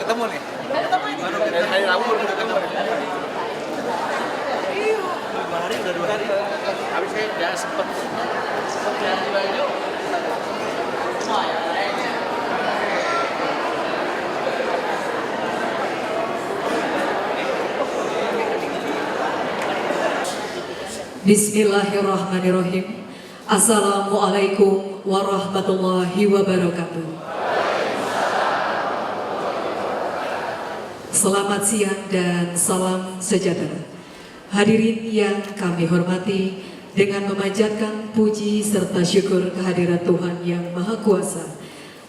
ketemu nih. Baru dari hari Rabu baru ketemu nih. Iya. 2 hari udah 2 hari. Tapi saya udah sempet jalan di Baju. Semua ya. Bismillahirrahmanirrahim. Assalamualaikum warahmatullahi wabarakatuh. Selamat siang dan salam sejahtera. Hadirin yang kami hormati, dengan memanjatkan puji serta syukur kehadirat Tuhan yang Maha Kuasa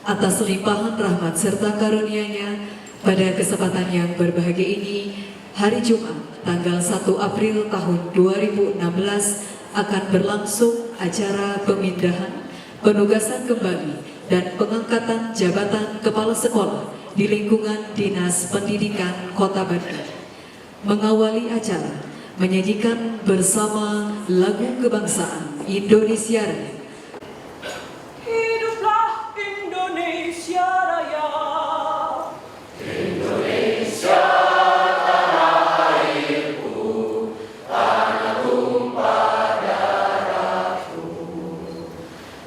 atas limpahan rahmat serta karunia-Nya, pada kesempatan yang berbahagia ini, hari Jumat tanggal 1 April tahun 2016 akan berlangsung acara pemindahan, penugasan kembali, dan pengangkatan jabatan kepala sekolah di lingkungan Dinas Pendidikan Kota Bandung. Mengawali acara, menyajikan bersama lagu kebangsaan Indonesia Raya. Hiduplah Indonesia Raya. Indonesia tanah airku, tanah tumpah darahku.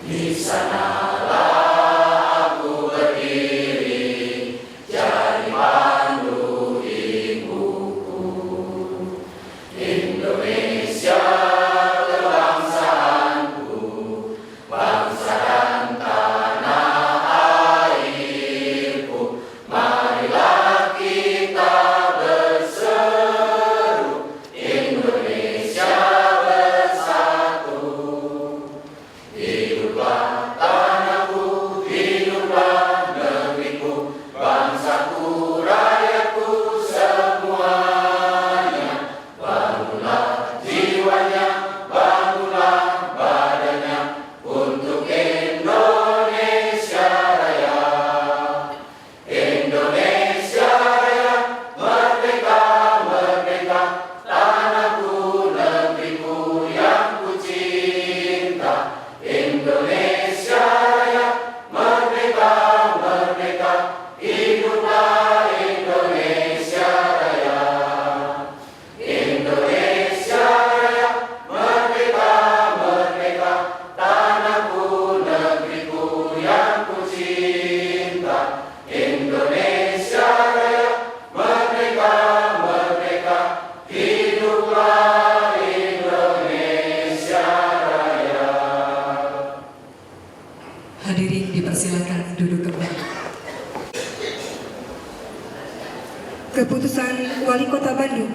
Di sanalah aku berdiri, jadi pandu ibuku. Indonesia kebangsaanku, bangsa dan tanah airku. Marilah kita berseru, Indonesia bersatu. Hiduplah tanahku, hiduplah negeriku, bangsaku, rakyatku semuanya. Bangunlah jiwanya, bangunlah badannya untuk Indonesia Raya. Indonesia Raya, merdeka, merdeka, tanahku, negeriku yang ku cinta. Indonesia Raya, merdeka, merdeka, hiduplah Indonesia Raya. Indonesia Raya, merdeka, merdeka, tanahku, negeriku yang ku cinta. Indonesia Raya, merdeka, merdeka, hiduplah Indonesia Raya. Hadirin dipersilakan duduk kembali. Keputusan Wali Kota Bandung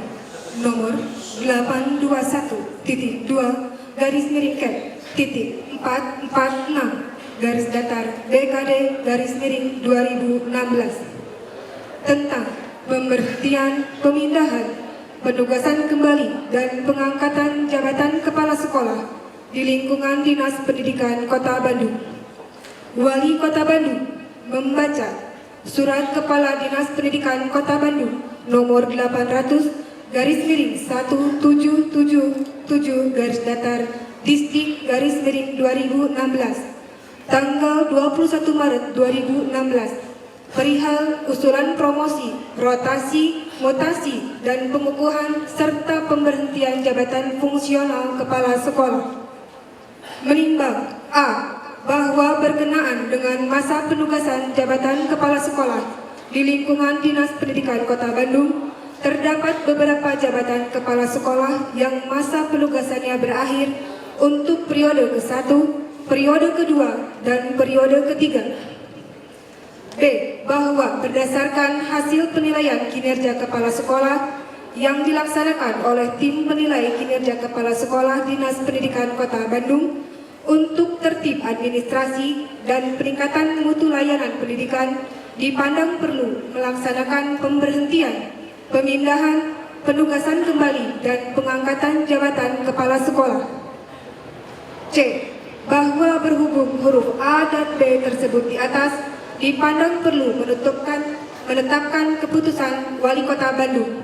nomor 821-2-446 garis datar DKD garis miring 2016 tentang pemberhentian, pemindahan, penugasan kembali, dan pengangkatan jabatan kepala sekolah di lingkungan Dinas Pendidikan Kota Bandung. Wali Kota Bandung membaca Surat Kepala Dinas Pendidikan Kota Bandung nomor 800 garis miring 1777 garis datar Distrik garis miring 2016 tanggal 21 Maret 2016 perihal usulan promosi, rotasi, mutasi, dan pengukuhan serta pemberhentian jabatan fungsional kepala sekolah. Menimbang A. Bahwa berkenaan dengan masa penugasan jabatan kepala sekolah di lingkungan Dinas Pendidikan Kota Bandung, terdapat beberapa jabatan kepala sekolah yang masa penugasannya berakhir untuk periode ke-1, periode kedua, dan periode ketiga. B. Bahwa berdasarkan hasil penilaian kinerja kepala sekolah yang dilaksanakan oleh tim penilai kinerja kepala sekolah Dinas Pendidikan Kota Bandung untuk tertib administrasi dan peningkatan mutu layanan pendidikan, dipandang perlu melaksanakan pemberhentian, pemindahan, penugasan kembali, dan pengangkatan jabatan kepala sekolah. C. Bahwa berhubung huruf A dan B tersebut di atas, dipandang perlu menetapkan keputusan Wali Kota Bandung.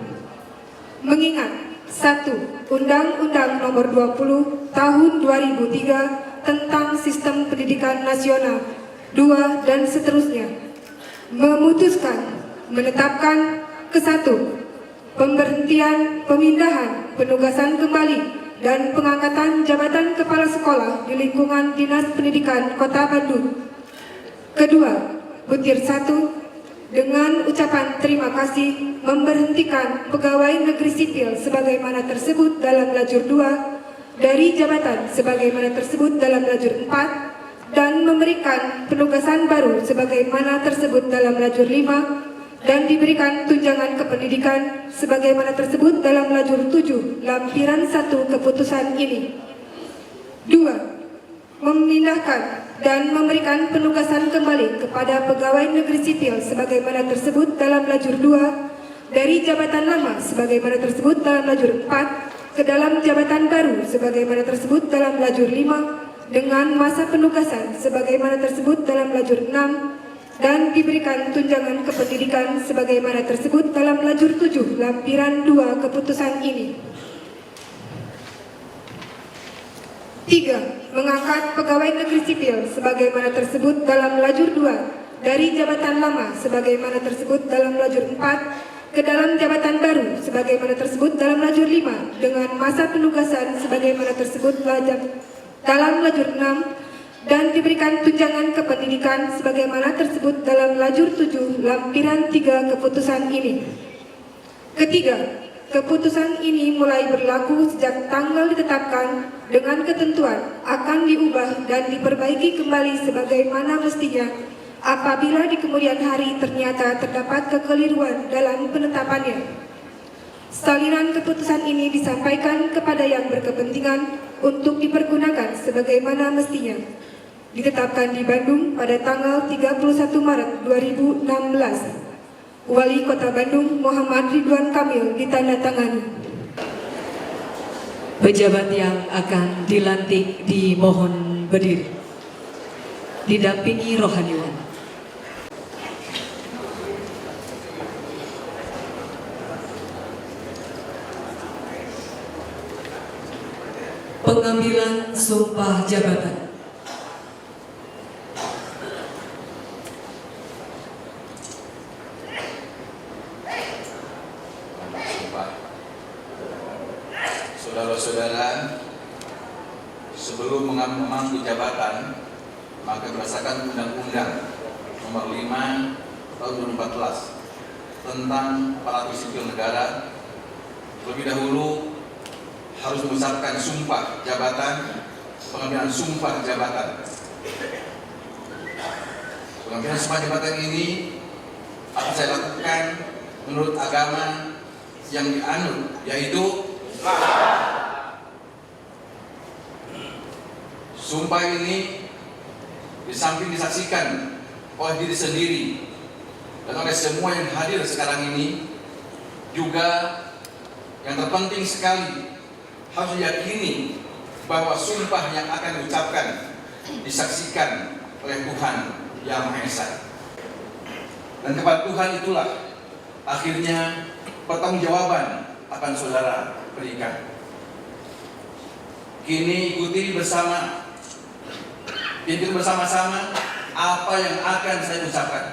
Mengingat 1. Undang-Undang Nomor 20 Tahun 2003 tentang Sistem Pendidikan Nasional, 2, dan seterusnya, memutuskan menetapkan ke-1 pemberhentian, pemindahan, penugasan kembali dan pengangkatan jabatan kepala sekolah di lingkungan Dinas Pendidikan Kota Bandung. Kedua, butir 1 dengan ucapan terima kasih memberhentikan pegawai negeri sipil sebagaimana tersebut dalam lajur 2 dari jabatan sebagaimana tersebut dalam lajur 4 dan memberikan penugasan baru sebagaimana tersebut dalam lajur 5 dan diberikan tunjangan kependidikan sebagaimana tersebut dalam lajur 7 lampiran 1 keputusan ini. 2. Memindahkan dan memberikan penugasan kembali kepada pegawai negeri sipil sebagaimana tersebut dalam lajur 2 dari jabatan lama sebagaimana tersebut dalam lajur 4 ke dalam jabatan baru sebagaimana tersebut dalam lajur 5 dengan masa penugasan sebagaimana tersebut dalam lajur 6 dan diberikan tunjangan kependidikan sebagaimana tersebut dalam lajur 7 lampiran 2 keputusan ini. 3. Mengangkat pegawai negeri sipil sebagaimana tersebut dalam lajur 2 dari jabatan lama sebagaimana tersebut dalam lajur 4 ke dalam jabatan baru sebagaimana tersebut dalam lajur 5 dengan masa penugasan sebagaimana tersebut dalam lajur 6 dan diberikan tunjangan kependidikan sebagaimana tersebut dalam lajur 7 lampiran 3 keputusan ini. Ketiga, keputusan ini mulai berlaku sejak tanggal ditetapkan dengan ketentuan akan diubah dan diperbaiki kembali sebagaimana mestinya apabila di kemudian hari ternyata terdapat kekeliruan dalam penetapannya. Salinan keputusan ini disampaikan kepada yang berkepentingan untuk dipergunakan sebagaimana mestinya. Ditetapkan di Bandung pada tanggal 31 Maret 2016. Wali Kota Bandung Muhammad Ridwan Kamil ditandatangani. Pejabat yang akan dilantik dimohon berdiri. Didampingi rohaniwan. Pengambilan sumpah jabatan. Saudara-saudara, sebelum memangku jabatan, maka berdasarkan Undang-Undang Nomor 5 Tahun 2014 tentang aparatur sipil negara, terlebih dahulu harus mengucapkan sumpah jabatan, pengambilan sumpah jabatan. Pengambilan sumpah jabatan ini akan saya lakukan menurut agama yang dianut, yaitu sumpah ini di samping disaksikan oleh diri sendiri dan oleh semua yang hadir sekarang ini, juga yang terpenting sekali harus diyakini bahwa sumpah yang akan diucapkan disaksikan oleh Tuhan Yang Maha Esa. Dan kepada Tuhan itulah akhirnya pertanggungjawaban akan saudara berikan. Kini ikuti bersama-sama apa yang akan saya ucapkan.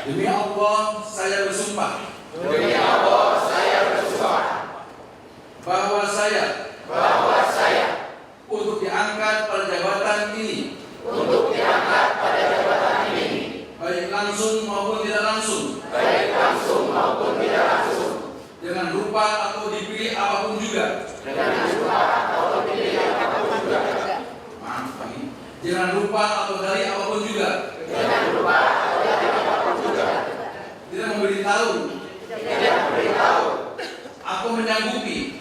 Demi Allah saya bersumpah. Demi Allah saya bersumpah Bahwa saya untuk diangkat pada jabatan ini, baik langsung maupun tidak langsung, dengan rupa atau dipilih apapun juga, dengan rupa atau dari apapun juga, tidak memberitahu atau menyanggupi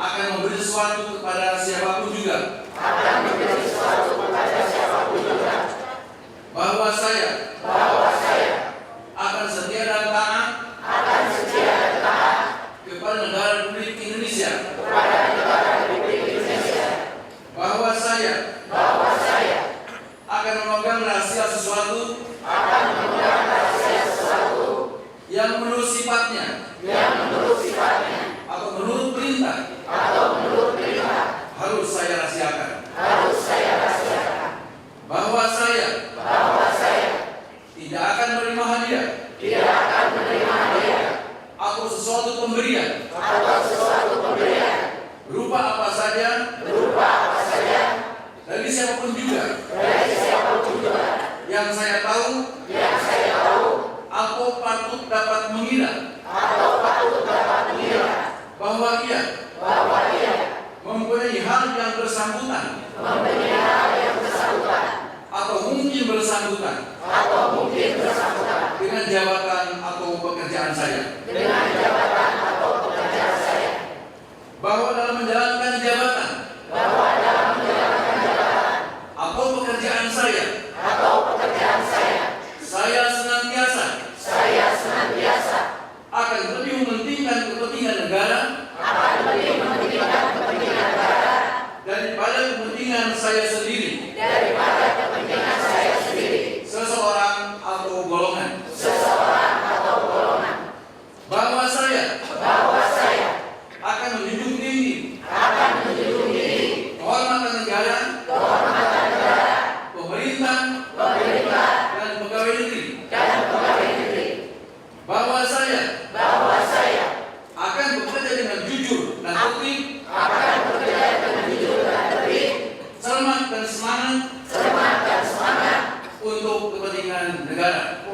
akan memberi sesuatu kepada siapapun juga, bahwa saya akan setia dan taat kepada negara Republik Indonesia, bahwa saya akan memegang rahasia sesuatu yang menurut sifatnya atau menurut perintah harus saya rahasiakan, bahwa saya siapapun juga yang saya tahu atau patut dapat mengira bahwa ia mempunyai hal yang bersangkutan atau mungkin bersangkutan dengan jabatan atau pekerjaan saya, bahwa dalam menjalankan jabatan atau pekerjaan saya senantiasa akan lebih mementingkan kepentingan negara daripada kepentingan saya sendiri, seseorang atau golongan. Bahwa saya akan menjunjung tinggi kehormatan negara, pemerintah, dan pegawai negeri. Bahwa saya akan bekerja dengan jujur dan tertib, cermat dan semangat untuk kepentingan negara.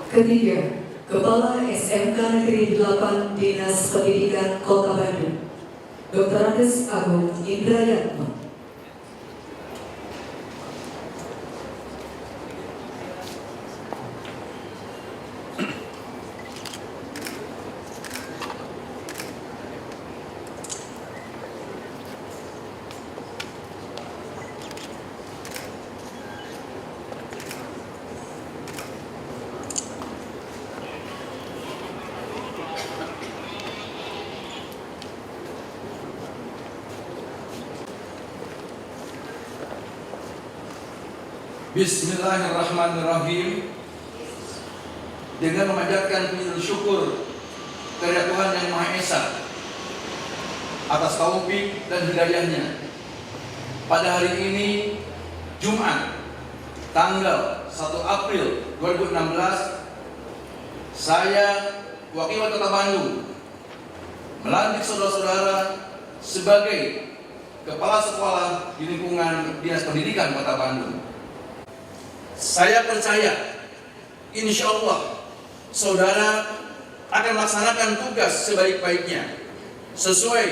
Ketiga, Kepala SMK Negeri 8 Dinas Pendidikan Kota Bandung, Dr. Andes Agung Indrayatno. Bismillahirrahmanirrahim. Dengan memanjatkan puji syukur kepada Tuhan Yang Maha Esa atas taufik dan hidayahnya, pada hari ini Jumat tanggal 1 April 2016, saya Wakil Wali Kota Bandung melantik saudara-saudara sebagai Kepala Sekolah di lingkungan Dinas Pendidikan Kota Bandung. Saya percaya, insya Allah, saudara akan melaksanakan tugas sebaik-baiknya, sesuai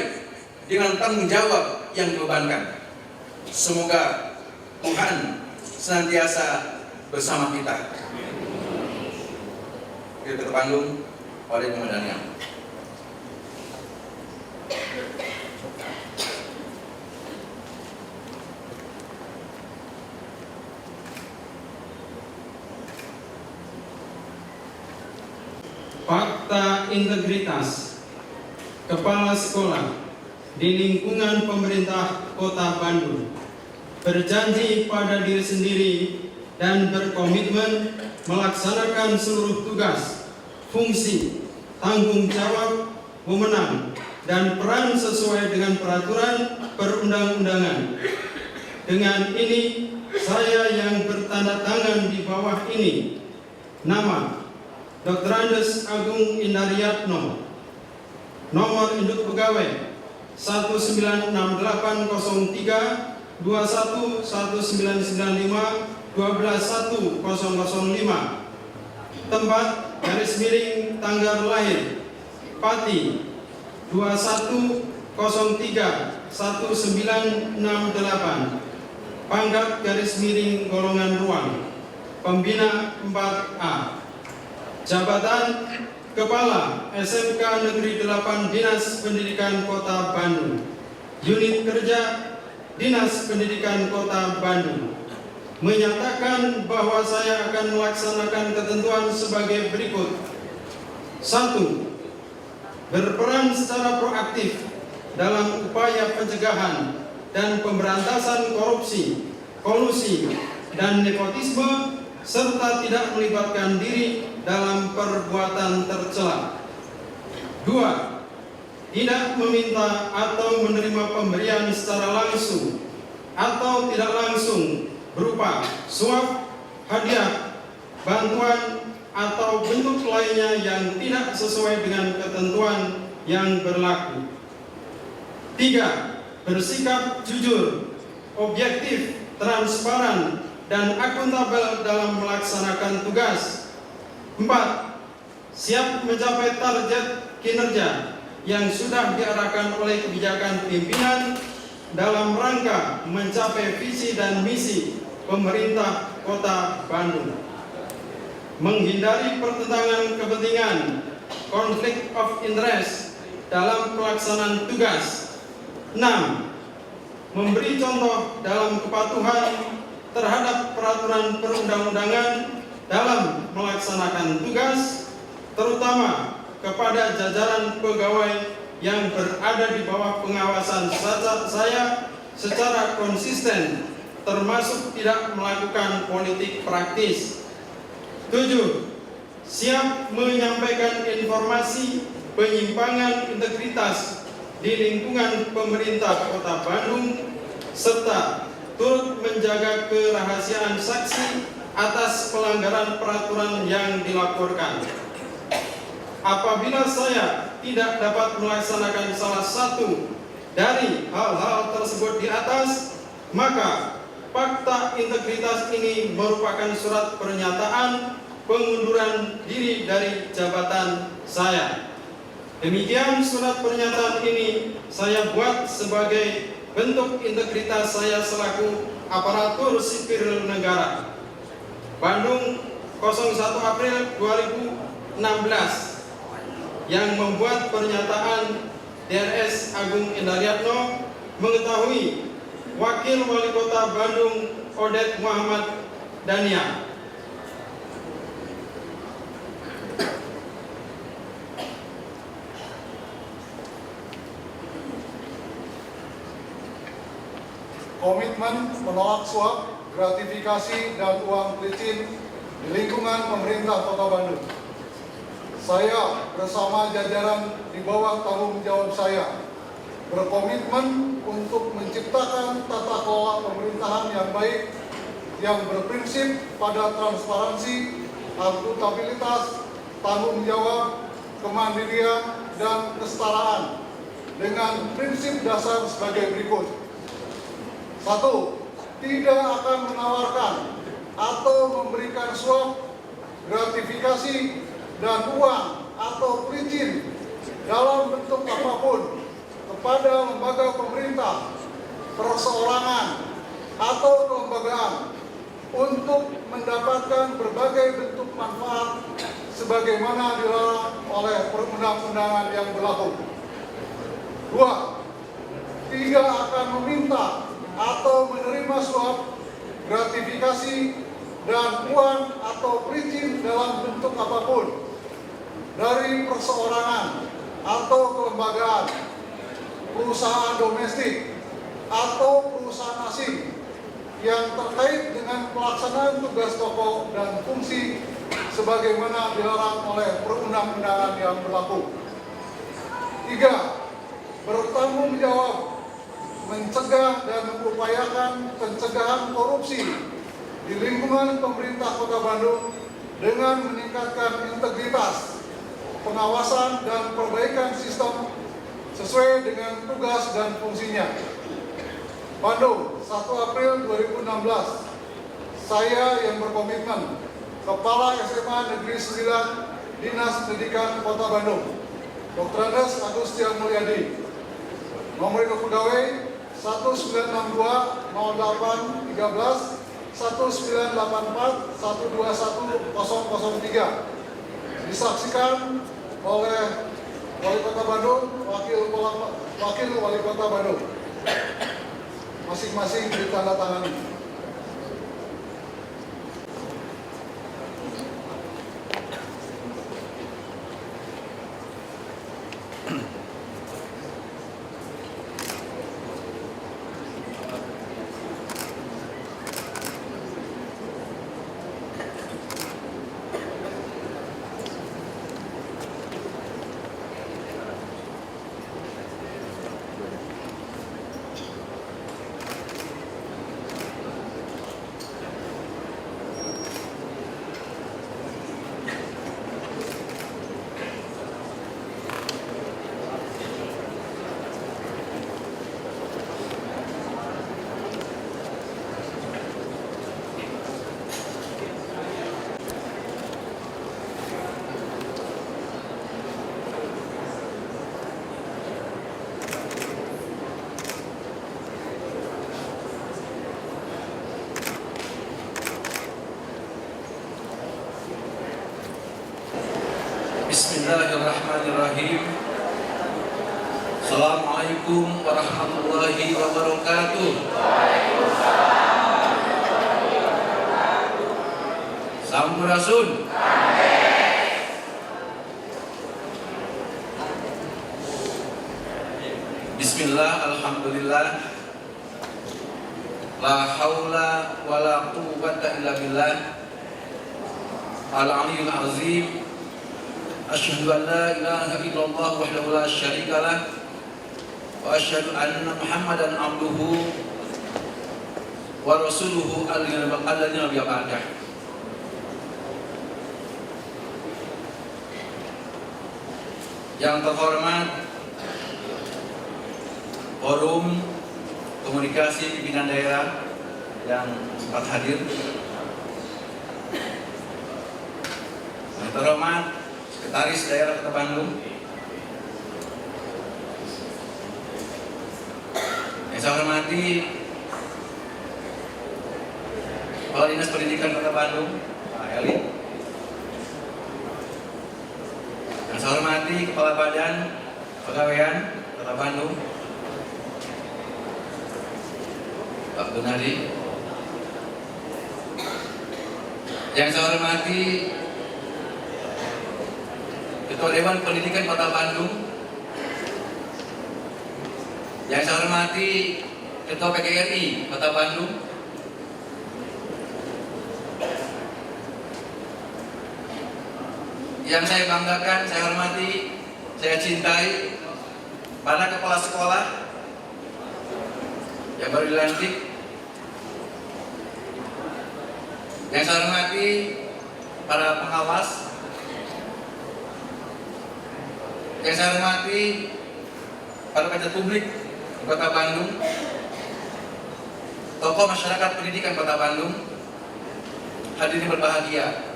dengan tanggung jawab yang dibebankan. Semoga Tuhan senantiasa bersama kita. Kota Bandung, oleh Pemedanian. Fakta integritas kepala sekolah di lingkungan pemerintah Kota Bandung berjanji pada diri sendiri dan berkomitmen melaksanakan seluruh tugas, fungsi, tanggung jawab, wewenang, dan peran sesuai dengan peraturan perundang-undangan. Dengan ini, saya yang bertanda tangan di bawah ini, nama Dr. Andes Agung Indrayatno, nomor induk pegawai 19680321199512105, tempat garis miring tanggal lahir Pati 21031968, pangkat garis miring golongan ruang pembina 4A. Jabatan Kepala SMK Negeri 8 Dinas Pendidikan Kota Bandung. Unit Kerja Dinas Pendidikan Kota Bandung menyatakan bahwa saya akan melaksanakan ketentuan sebagai berikut. 1. Berperan secara proaktif dalam upaya pencegahan dan pemberantasan korupsi, kolusi, dan nepotisme, serta tidak melibatkan diri dalam perbuatan tercela. 2. Tidak meminta atau menerima pemberian secara langsung atau tidak langsung berupa suap, hadiah, bantuan, atau bentuk lainnya yang tidak sesuai dengan ketentuan yang berlaku. 3. Bersikap jujur, objektif, transparan, dan akuntabel dalam melaksanakan tugas. 4. Siap mencapai target kinerja yang sudah diarahkan oleh kebijakan pimpinan dalam rangka mencapai visi dan misi pemerintah Kota Bandung. Menghindari pertentangan kepentingan, konflik of interest dalam pelaksanaan tugas. 6. Memberi contoh dalam kepatuhan terhadap peraturan perundang-undangan dalam melaksanakan tugas, terutama kepada jajaran pegawai yang berada di bawah pengawasan saya secara konsisten, termasuk tidak melakukan politik praktis. 7. Siap menyampaikan informasi penyimpangan integritas di lingkungan pemerintah Kota Bandung, serta turut menjaga kerahasiaan saksi atas pelanggaran peraturan yang dilaporkan. Apabila saya tidak dapat melaksanakan salah satu dari hal-hal tersebut di atas, maka fakta integritas ini merupakan surat pernyataan pengunduran diri dari jabatan saya. Demikian surat pernyataan ini saya buat sebagai bentuk integritas saya selaku aparatur sipil negara. Bandung, 01 April 2016. Yang membuat pernyataan DRS Agung Endaryatno mengetahui Wakil Wali Kota Bandung Odet Muhammad Dania. Komitmen menolak suap, gratifikasi, dan uang pelicin di lingkungan pemerintah Kota Bandung. Saya bersama jajaran di bawah tanggung jawab saya berkomitmen untuk menciptakan tata kelola pemerintahan yang baik, yang berprinsip pada transparansi, akuntabilitas, tanggung jawab, kemandirian, dan kesetaraan dengan prinsip dasar sebagai berikut. 1. Tidak akan menawarkan atau memberikan suap, gratifikasi, dan uang atau pelicin dalam bentuk apapun kepada lembaga pemerintah, perseorangan, atau kelembagaan untuk mendapatkan berbagai bentuk manfaat sebagaimana dilarang oleh perundang-undangan yang berlaku. 2. Tidak akan meminta atau menerima suap, gratifikasi, dan uang atau pelicin dalam bentuk apapun dari perseorangan atau kelembagaan, perusahaan domestik, atau perusahaan asing yang terkait dengan pelaksanaan tugas pokok dan fungsi sebagaimana dilarang oleh perundang-undangan yang berlaku. 3. Bertanggung jawab mencegah dan mengupayakan pencegahan korupsi di lingkungan pemerintah Kota Bandung dengan meningkatkan integritas, pengawasan, dan perbaikan sistem sesuai dengan tugas dan fungsinya. Bandung, 1 April 2016. Saya yang berkomitmen, Kepala SMA Negeri 9 Dinas Pendidikan Kota Bandung, Dr. Andes Agustian Mulyadi. Nomor induk pegawai 1962-08-13 1984-121-003. disaksikan oleh Wali Kota Bandung, Wakil Wali Kota Bandung. Masing-masing ditandatangani. Bismillahirrahmanirrahim. Assalamualaikum warahmatullahi wabarakatuh. Sampurasun. Bismillah, alhamdulillah. La haula wala quwwata illa billah al-aliyyil azim. Asyhadu an la ilaha illallah wahdahu la syarika lah wa asyhadu anna Muhammadan abduhu wa rasuluhu alladzi nabiyya ba'dah. Yang terhormat Forum Komunikasi Pimpinan Daerah yang sempat hadir, yang terhormat Sekretaris Daerah Kota Bandung, yang saya hormati Kepala Dinas Pendidikan Kota Bandung, Pak Eli, yang saya hormati Kepala Badan Pegawaian Kota Bandung, Pak Gunadi, yang saya hormati Ketua Dewan Pendidikan Kota Bandung, yang saya hormati Ketua PGRI Kota Bandung, yang saya banggakan, saya hormati, saya cintai para kepala sekolah yang baru dilantik, yang saya hormati para pengawas, yang saya hormati para pejabat publik Kota Bandung, tokoh masyarakat pendidikan Kota Bandung, hadirin berbahagia.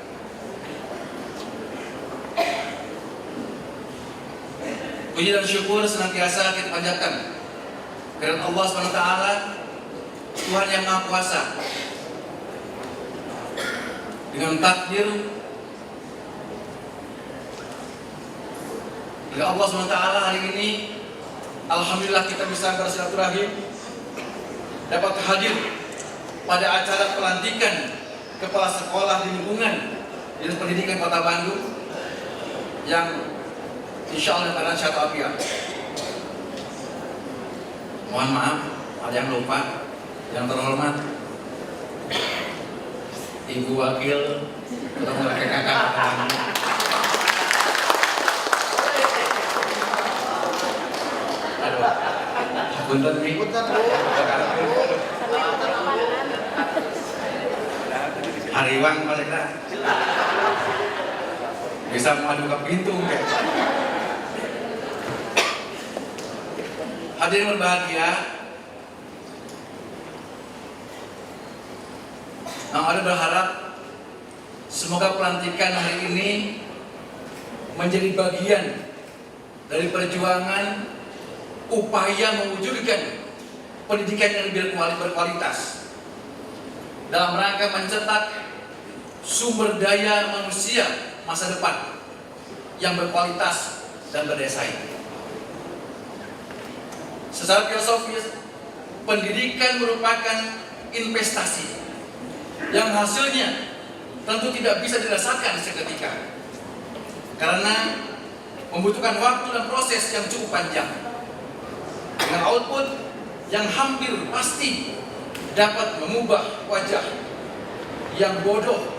Puji dan syukur senantiasa kita panjatkan karena Allah SWT, Tuhan yang Maha Kuasa, dengan takdir dari Allah SWT hari ini, alhamdulillah kita bisa bersilaturahim, dapat hadir pada acara pelantikan kepala sekolah di lingkungan Dinas Pendidikan Kota Bandung yang insya Allah akan syatafiah. Mohon maaf, ada yang lupa. Yang terhormat Ibu Wakil Ketua PKK. Aduh, punten nih. Hariwang Pak Sekda. Bisa mengadu ke pintu kayak. Hadirin berbahagia, yang ada berharap semoga pelantikan hari ini menjadi bagian dari perjuangan upaya mewujudkan pendidikan yang lebih berkualitas dalam rangka mencetak sumber daya manusia masa depan yang berkualitas dan berdaya saing. Secara filosofis, pendidikan merupakan investasi yang hasilnya tentu tidak bisa dirasakan seketika, karena membutuhkan waktu dan proses yang cukup panjang, dengan output yang hampir pasti dapat mengubah wajah yang bodoh,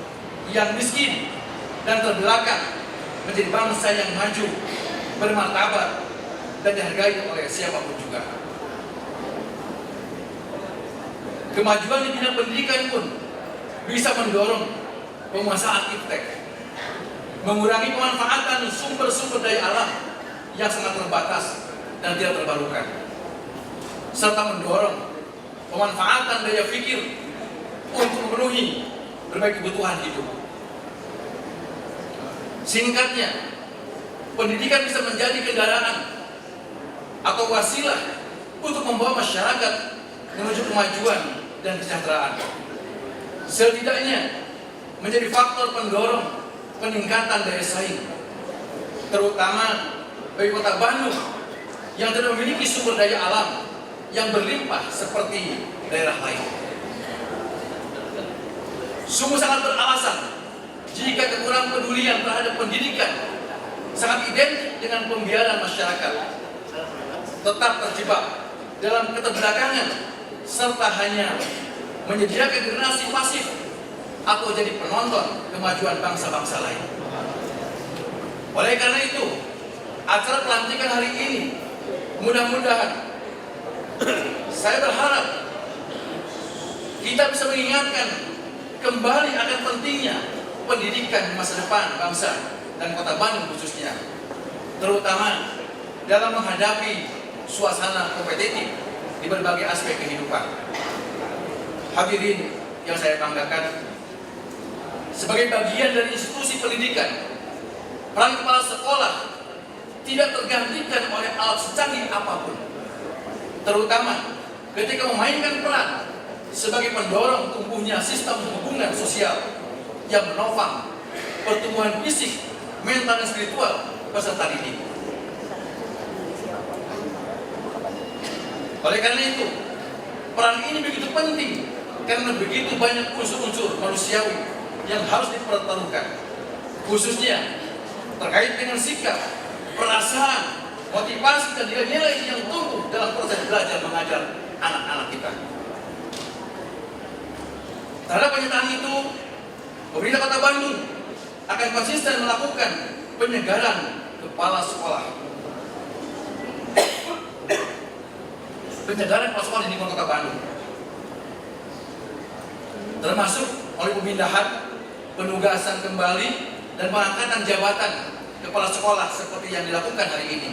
yang miskin, dan terbelakang menjadi bangsa yang maju, bermartabat, dan dihargai oleh siapapun juga. Kemajuan di bidang pendidikan pun bisa mendorong penguasaan iptek, mengurangi pemanfaatan sumber-sumber daya alam yang sangat terbatas dan tidak terbarukan, serta mendorong pemanfaatan daya pikir untuk memenuhi berbagai kebutuhan hidup. Singkatnya, pendidikan bisa menjadi kendaraan atau wasilah untuk membawa masyarakat menuju kemajuan dan kesejahteraan. Setidaknya menjadi faktor pendorong peningkatan daya saing, terutama bagi Kota Bandung yang tidak memiliki sumber daya alam yang berlimpah seperti daerah lain. Sungguh sangat beralasan jika kekurangan pedulian terhadap pendidikan sangat identik dengan pembiaran masyarakat tetap terjebak dalam keterbelakangan, serta hanya menyediakan generasi pasif atau jadi penonton kemajuan bangsa-bangsa lain. Oleh karena itu, acara pelantikan hari ini mudah-mudahan saya berharap kita bisa mengingatkan kembali akan pentingnya pendidikan di masa depan bangsa dan Kota Bandung khususnya, terutama dalam menghadapi suasana kompetitif di berbagai aspek kehidupan. Hadirin yang saya banggakan, sebagai bagian dari institusi pendidikan, peran kepala sekolah tidak tergantikan oleh alat secanggih apapun, terutama ketika memainkan peran sebagai pendorong tumbuhnya sistem hubungan sosial yang menopang pertumbuhan fisik, mental, dan spiritual peserta didik. Oleh karena itu, peran ini begitu penting karena begitu banyak unsur-unsur manusiawi yang harus dipertaruhkan, khususnya terkait dengan sikap, perasaan, motivasi, dan nilai-nilai yang tumbuh dalam proses belajar mengajar anak-anak kita. Terhadap pernyataan itu, pemerintah Kota Bandung akan konsisten melakukan penyegaran kepala sekolah. Penyegaran kepala sekolah di lingkungan Kota Bandung, termasuk oleh pemindahan, penugasan kembali, dan pengangkatan jabatan kepala sekolah seperti yang dilakukan hari ini.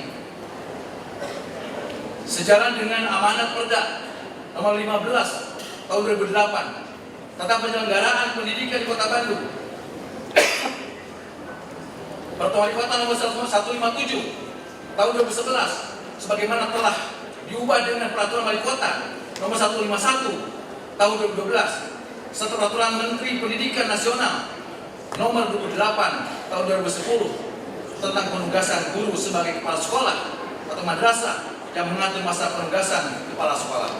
Sejalan dengan amanat Perda nomor 15 tahun 2008 tentang penyelenggaraan pendidikan di Kota Bandung, Peraturan Wali Kota nomor 157 tahun 2011 sebagaimana telah diubah dengan Peraturan Wali Kota nomor 151 tahun 2012 serta Peraturan Menteri Pendidikan Nasional nomor 28 tahun 2010 tentang penugasan guru sebagai kepala sekolah atau madrasah yang mengatur masa penugasan kepala sekolah.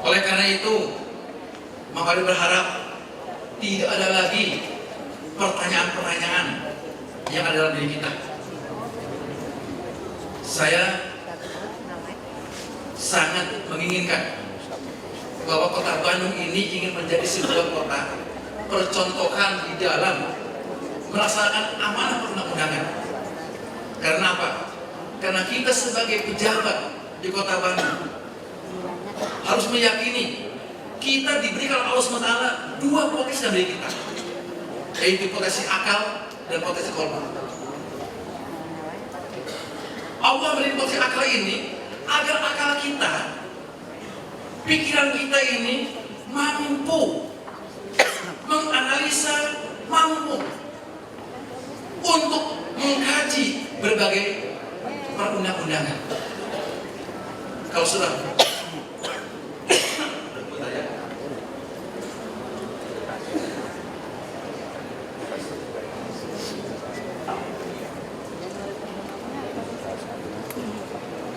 Oleh karena itu, maka berharap tidak ada lagi pertanyaan-pertanyaan yang ada dalam diri kita. Saya sangat menginginkan bahwa Kota Bandung ini ingin menjadi sebuah kota percontohan di dalam melaksanakan amanah perundang-undangan. Karena apa? Karena kita sebagai pejabat di Kota Bandung harus meyakini kita diberikan Allah SWT dua potensi dalam diri kita, yaitu potensi akal dan potensi kolbu. Allah memberi potensi akal ini agar akal kita, pikiran kita ini mampu menganalisa, mampu untuk mengkaji berbagai perundang-undangan. Kalau sudah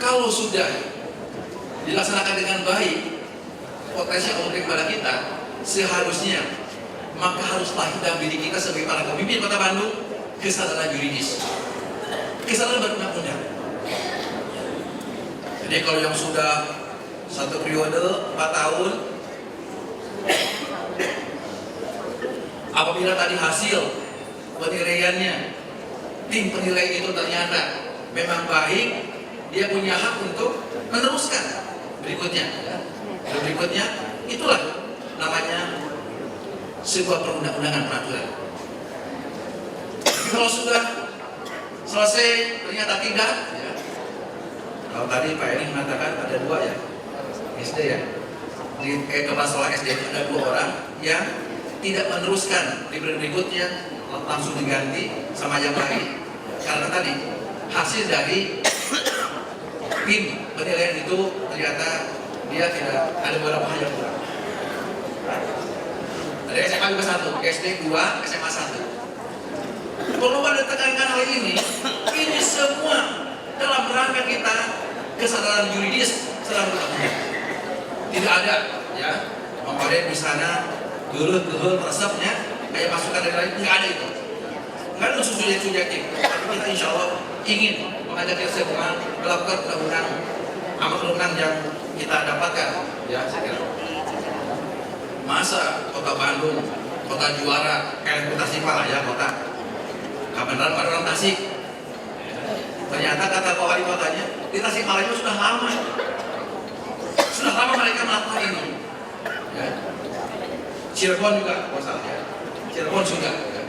Kalau sudah dilaksanakan dengan baik, potensi yang Allah kepada kita, seharusnya maka haruslah kita diri kita sebagai para pemimpin Kota Bandung kesadaran yuridis, kesadaran berundang-undang. Jadi kalau yang sudah satu periode 4 tahun, apabila tadi hasil penilaiannya, tim penilai itu ternyata memang baik, dia punya hak untuk meneruskan berikutnya. Berikutnya itulah namanya sebuah perundang-undangan peraturan. Kalau sudah selesai ternyata tidak, ya. Kalau tadi Pak Eri mengatakan ada 2 ya, SD ya, di kepala sekolah SD ada 2 orang yang tidak meneruskan di berikutnya, langsung diganti sama yang lain karena tadi hasil dari tim penilaian itu ternyata dia tidak ada beberapa hal yang kurang. Ada SMA juga 1, SD 2, SMA 1. Perlu ada tekankan hal ini semua dalam rangka kita kesadaran yuridis secara bertanggung. Tidak ada ya, mengkode di sana geul resepnya kayak masukan dari lain, nggak ada itu. Nggak ada unsur subjektif. Tapi kita insya Allah ingin mengajak kita semua melakukan undang-undang amat undang yang kita dapatkan. Ya, saya kira. Masa Kota Bandung, kota juara, kayak kota Sipal ya kota. Kebenaran pada orang Tasik. Ternyata kata wali kotanya di Tasikmalaya sudah lama. Sudah lama mereka melakukan ini. Ya. Cirebon juga, masalahnya. Cirebon juga. Ya.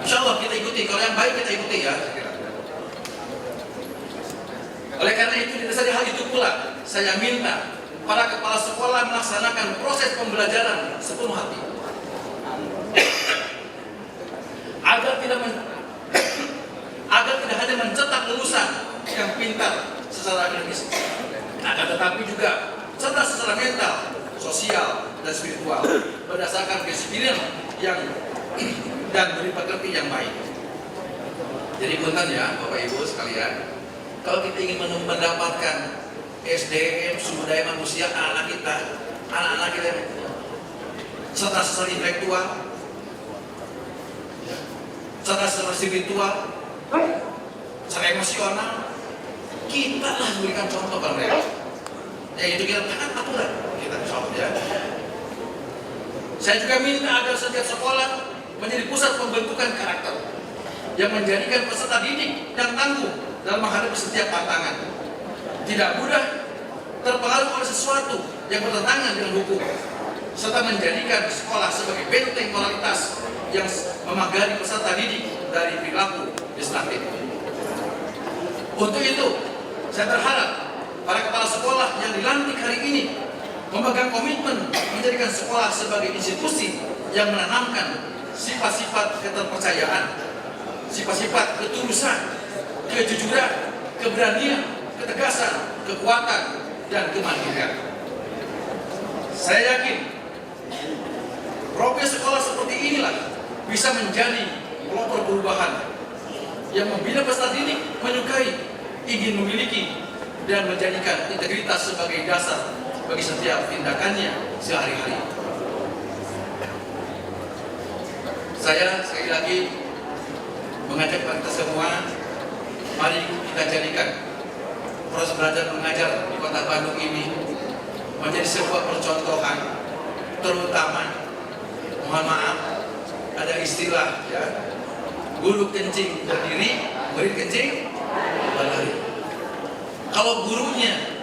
Insya Allah kita ikuti. Kalau yang baik kita ikuti ya. Oleh karena itu dari hal itu pula saya minta para kepala sekolah melaksanakan proses pembelajaran sepenuh hati agar tidak hanya mencetak lulusan yang pintar secara akademis, akan tetapi juga cerdas secara mental, sosial, dan spiritual berdasarkan kedisiplinan yang dan pekerti yang baik. Jadi punten ya Bapak Ibu sekalian, kalau kita ingin mendapatkan SDM sumber daya manusia anak-anak kita cerdas secara intelektual, cerdas secara spiritual, secara emosional, kita lah memberikan contoh pada mereka. Yaitu kita taat aturan kita insya Allah ya. Saya juga minta agar setiap sekolah menjadi pusat pembentukan karakter yang menjadikan peserta didik yang tangguh dalam menghadapi setiap tantangan, tidak mudah terpengaruh oleh sesuatu yang bertentangan dengan hukum, serta menjadikan sekolah sebagai benteng moralitas yang memagari peserta didik dari perilaku destruktif. Untuk itu, saya berharap para kepala sekolah yang dilantik hari ini memegang komitmen menjadikan sekolah sebagai institusi yang menanamkan sifat-sifat keterpercayaan, sifat-sifat ketulusan, kejujuran, keberanian, ketegasan, kekuatan, dan kemandirian. Saya yakin profil sekolah seperti inilah bisa menjadi pelopor perubahan yang membina peserta didik menyukai, ingin memiliki, dan menjadikan integritas sebagai dasar bagi setiap tindakannya sehari-hari. Saya sekali lagi mengajak kita semua, mari kita jadikan proses belajar mengajar di Kota Bandung ini menjadi sebuah percontohan, terutama mohon maaf ada istilah ya, guru kencing berdiri, murid kencing berlari. Kalau gurunya,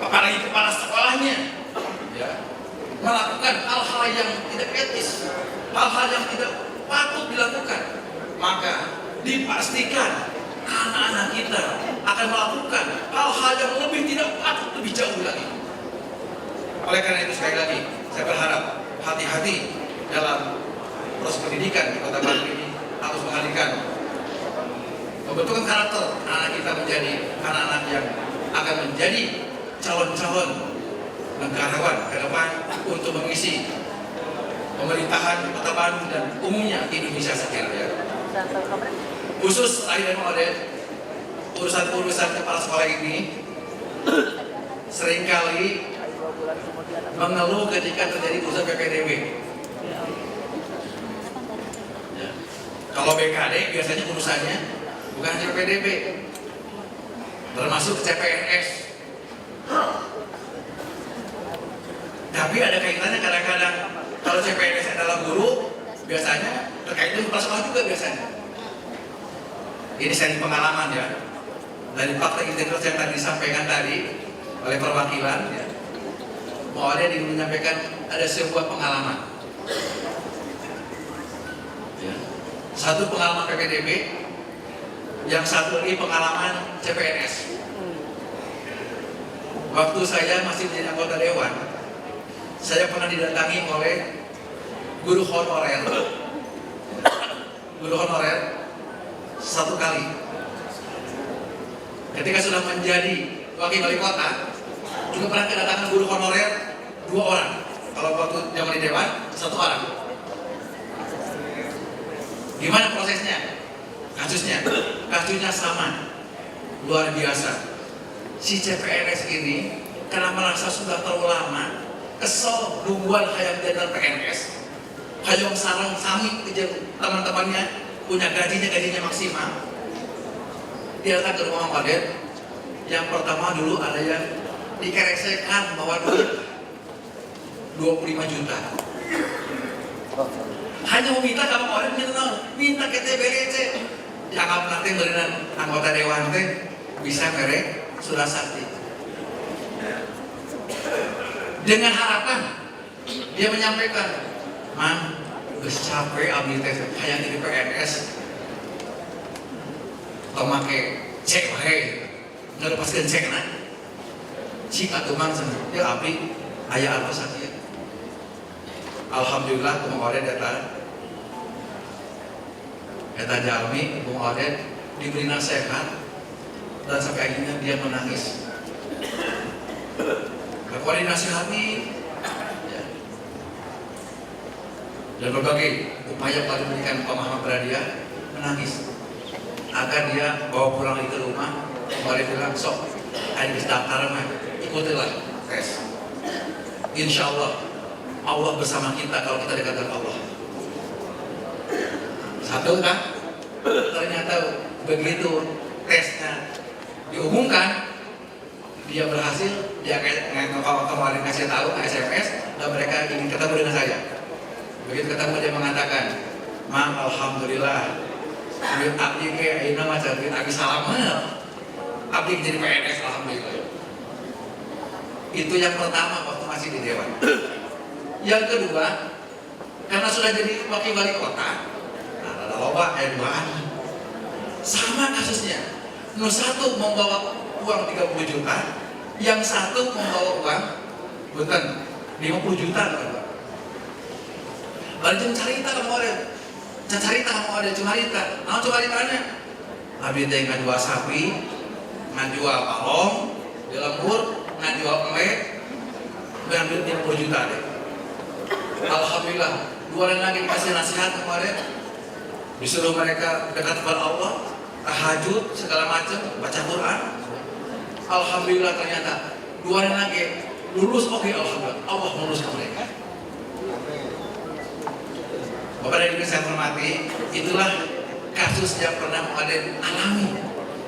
apalagi kepala sekolahnya ya, melakukan hal-hal yang tidak etis, hal-hal yang tidak patut dilakukan, maka dipastikan anak-anak kita akan melakukan hal-hal yang lebih tidak patut, lebih jauh lagi. Oleh karena itu sekali lagi saya berharap hati-hati dalam proses pendidikan di Kota Bandung ini, harus menghadirkan pembentukan karakter anak kita menjadi anak-anak yang akan menjadi calon-calon negarawan ke depan untuk mengisi pemerintahan di Kota Bandung dan umumnya Indonesia sekalian. Khusus Aida Maulid, urusan-urusan kepala sekolah ini seringkali mengeluh ketika terjadi urusan PPDB. Ya. Kalau BKD biasanya urusannya bukan hanya PPDB, termasuk CPNS. Tapi ada kaitannya kadang-kadang kalau CPNS adalah guru, biasanya terkait dengan sekolah juga biasanya. Ini sharing pengalaman ya. Dari fakta integritas yang tadi disampaikan tadi oleh perwakilan ya. Mau ada yang menyampaikan ada sebuah pengalaman. Ya. Satu pengalaman PPDB, yang satu lagi pengalaman CPNS. Waktu saya masih menjadi anggota dewan, saya pernah didatangi oleh guru honorer. Guru honorer satu kali. Ketika sudah menjadi wakil wali kota, juga pernah kedatangan guru honorer 2 orang. Kalau waktu zaman di dewan 1 orang. Gimana prosesnya? Kasusnya sama, luar biasa. Si CPNS ini karena merasa sudah terlalu lama, kesel nungguan hayang jadal PNS, hayang sarang sami kejar teman-temannya punya gajinya maksimal. Dia datang ke rumah Wadet. Yang pertama dulu ada yang dikeresekan bawa duit 25 juta. Hanya meminta kalau orang minta ke TBRC. Yang kamu nanti berinan anggota dewan teh bisa merek sudah sakti. Dengan harapan dia menyampaikan, "Man, geus capek abdi teh hayang jadi PNS. Tong make cek wae." Ngelepaskeun cekna. Cik atuh mang cenah. Ya abdi aya apa sakieu. Alhamdulillah Bung Odet eta jalmi Bung Odet diberi nasihat dan sampai akhirnya dia menangis. Kepada dinasihati ya. Dan berbagai upaya pada memberikan pemahaman pada dia, menangis agar dia bawa pulang ke rumah. Kemarin bilang, sok ada daftar mah ikutilah tes. Insya Allah bersama kita kalau kita dekat dengan Allah. Satu kan, ternyata begitu tesnya diumumkan, dia berhasil. Dia kemarin kasih tahu SMS dan mereka ingin ketemu dengan saya. Begitu ketemu dia mengatakan, "Mang, alhamdulillah, duit abdi ke ayeuna mah duit abdi salaman. Abdi jadi PNS, alhamdulillah." Itu yang pertama waktu masih di dewan. Yang kedua, karena sudah jadi wakil wali kota, ada loba duaan. Sama kasusnya. Nomor satu membawa uang 30 juta, yang satu membawa uang bukan 50 juta. Lalu jangan cerita kemarin. Nah, ceritanya abdi teh ngajual sapi, ngajual palong, di lembur, ngajual emek, ngambil 50 juta deh. Alhamdulillah, 2 orang lagi dikasih nasihat kemarin, disuruh mereka dekat kepada Allah, tahajud segala macam, baca Quran. Alhamdulillah ternyata 2 orang lagi lulus. Oke, alhamdulillah Allah meluluskan mereka. Bapak dan Ibu saya hormati, itulah kasus yang pernah Aden alami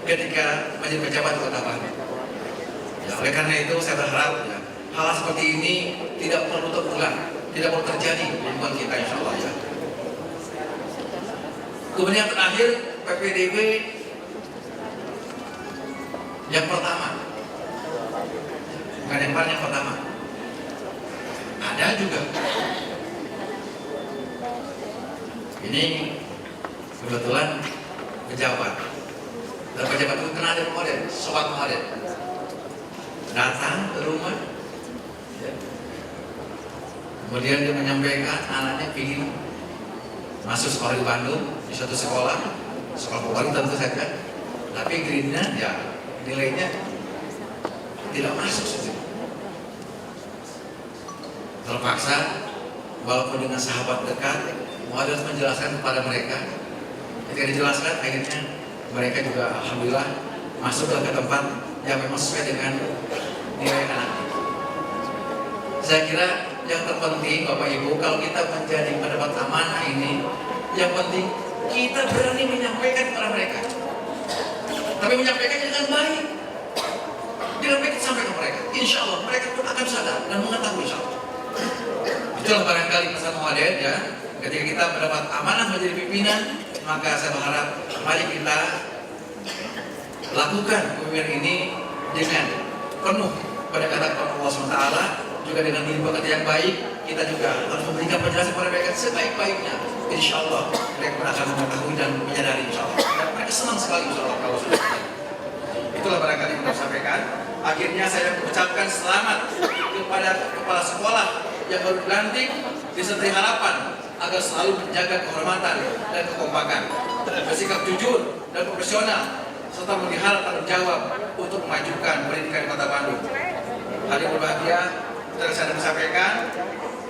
ketika menjadi pejabat Kota Bandung. Ya, oleh karena itu saya berharap ya, hal seperti ini tidak perlu terulang, tidak perlu terjadi di lingkungan kita, insya Allah ya. Kemudian yang terakhir PPDB yang pertama, bukan yang pertama, ada juga. Ini kebetulan pejabat, dan pejabat itu kenal dengan model, sobat model, datang ke rumah, ya. Kemudian dia menyampaikan anaknya ingin masuk sekolah di Bandung, di suatu sekolah favorit tentu saja, tapi grade-nya ya nilainya tidak masuk. Terpaksa, walaupun dengan sahabat dekat, harus menjelaskan kepada mereka. Ketika dijelaskan, akhirnya mereka juga alhamdulillah masuk ke tempat yang memang sesuai dengan nilai anak. Saya kira yang terpenting Bapak Ibu, kalau kita menjadi pendapat amanah ini, yang penting kita berani menyampaikan kepada mereka. Tapi menyampaikan dengan baik. Dengan baik kita sampaikan ke mereka. Insya Allah mereka pun akan sadar dan mengetahui insya Allah. Itulah barangkali pesan Muhammad ya. Ketika kita mendapat amanah menjadi pimpinan, maka saya berharap mari kita lakukan pemimpinan ini dengan penuh pada kata Allah SWT, juga dengan diri kata yang baik. Kita juga harus memberikan penjelasan kepada mereka sebaik-baiknya. Insya Allah mereka akan mengetahui dan menyadari insya Allah. Dan mereka senang sekali insya Allah kalau sudah. Itulah barangkali yang kita sampaikan. Akhirnya saya mengucapkan selamat kepada kepala sekolah yang baru dilantik, disertai harapan agar selalu menjaga kehormatan dan kekompakan, bersikap jujur dan profesional, serta melihara tanggung jawab untuk memajukan pendidikan di Kota Bandung. Hadirin berbahagia, setelah saya menyampaikan,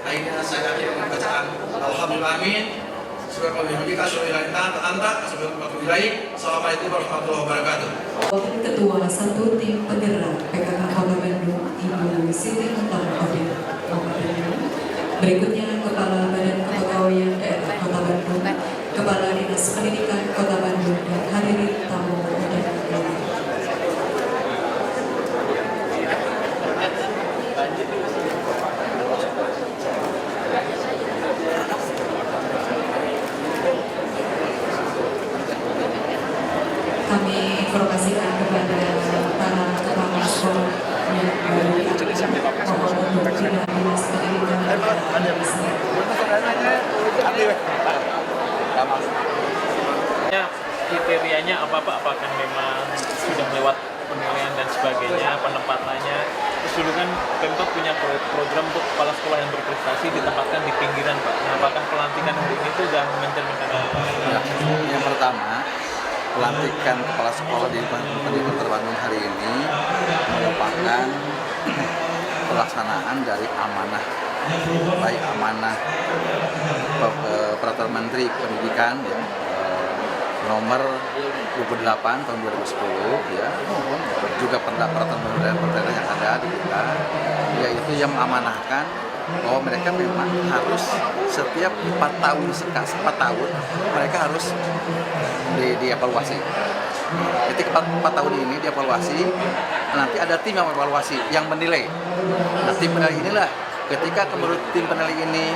akhirnya saya akhiri dengan bacaan Alhamdulillah amin. Assalamualaikum warahmatullahi wabarakatuh. Ketua 1 Tim Penggerak PKK Kota Bandung, Ibu Siti Nurhaliza. Berikutnya Kepala Badan Kepegawaian Daerah Kota Bandung, Kepala Dinas Pendidikan Kota Bandung, dan hadirin tamu undangan. Kami informasikan kepada para kepala sekolah yang baru mohon untuk tidak dinas pendidikan kriterianya apa Pak? Apakah memang sudah lewat penilaian dan sebagainya, penempatannya? Terus dulu kan Pemkot punya program untuk kepala sekolah yang berprestasi ditempatkan di pinggiran Pak. Nah, apakah pelantikan hari ini itu sudah mencerminkan apa? Ya, yang pertama, pelantikan kepala sekolah di Pendidikan Kota Bandung hari ini merupakan pelaksanaan dari amanah, baik amanah Peraturan Menteri Pendidikan ya, nomor 28 tahun 2010 ya, juga peraturan pemerintah yang ada di kita, yaitu yang mengamanahkan bahwa mereka memang harus setiap 4 tahun mereka harus dievaluasi. Ketika 4 tahun ini dievaluasi, nanti ada tim yang mengevaluasi, yang menilai. Nah, tim penilai inilah ketika menurut tim penilai ini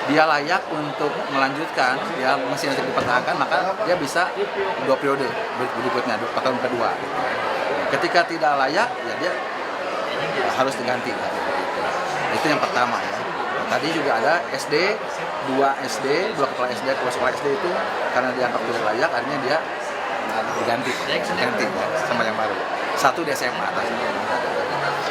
dia layak untuk melanjutkan, ya masih nanti dipertahankan, maka dia bisa 2 periode berikutnya, 2 tahun kedua. Ketika tidak layak, ya dia harus diganti. Itu yang pertama ya. Tadi juga ada SD, 2 kepala SD, kepala sekolah SD itu karena dianggap tidak layak, akhirnya dia diganti ya, sama yang baru. 1 di SMA atas.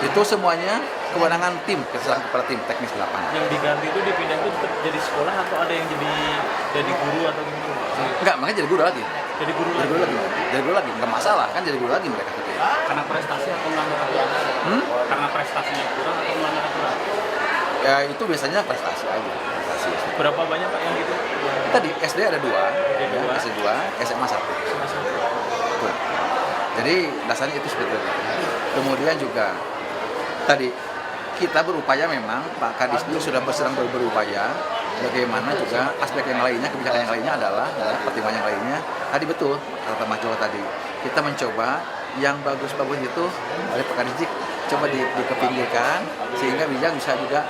Itu semuanya kewenangan tim, kesalahan kepala tim teknis di lapangan. Yang diganti itu dipindah itu tetap jadi sekolah atau ada yang jadi guru atau gimana? Enggak, makanya jadi guru lagi. Jadi guru lagi, enggak masalah kan, jadi guru lagi mereka. Karena prestasi atau melanggar aturan? Karena prestasinya kurang atau melanggar aturan? Ya itu biasanya prestasi aja. Berapa banyak Pak yang gitu? Tadi SD ada 2, SD 2, SMA 1. Jadi dasarnya itu seperti itu. Kemudian juga tadi kita berupaya, memang Pak Kadisduk sudah sedang berupaya bagaimana juga aspek yang lainnya, kebijakan yang lainnya adalah pertimbangan yang lainnya. Tadi betul kata Mas Jawa tadi, kita mencoba yang bagus-bagus itu oleh Pak Kadisduk coba dikepinggirkan sehingga bisa juga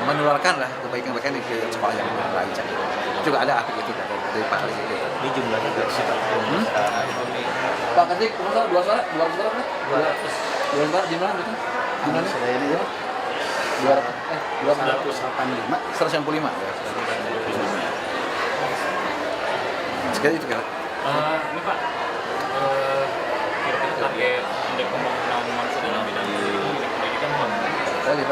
menularkan lah kebaikan-kebaikan di sekolah yang lain. Juga ada aspek itu dari Pak Kadisduk. Ini jumlahnya berapa? Pak Kadisduk, dua suara di mana betul? Gimana? Saya ini ya. 185 ya. Sekali itu kan. Ini Pak, kira-kira target indeks pembangunan manusia dalam bidang pendidikan Tadi.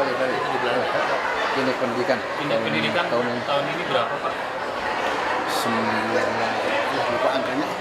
Indeks pendidikan. Indeks pendidikan tahun ini berapa Pak? 9, lupa angkanya.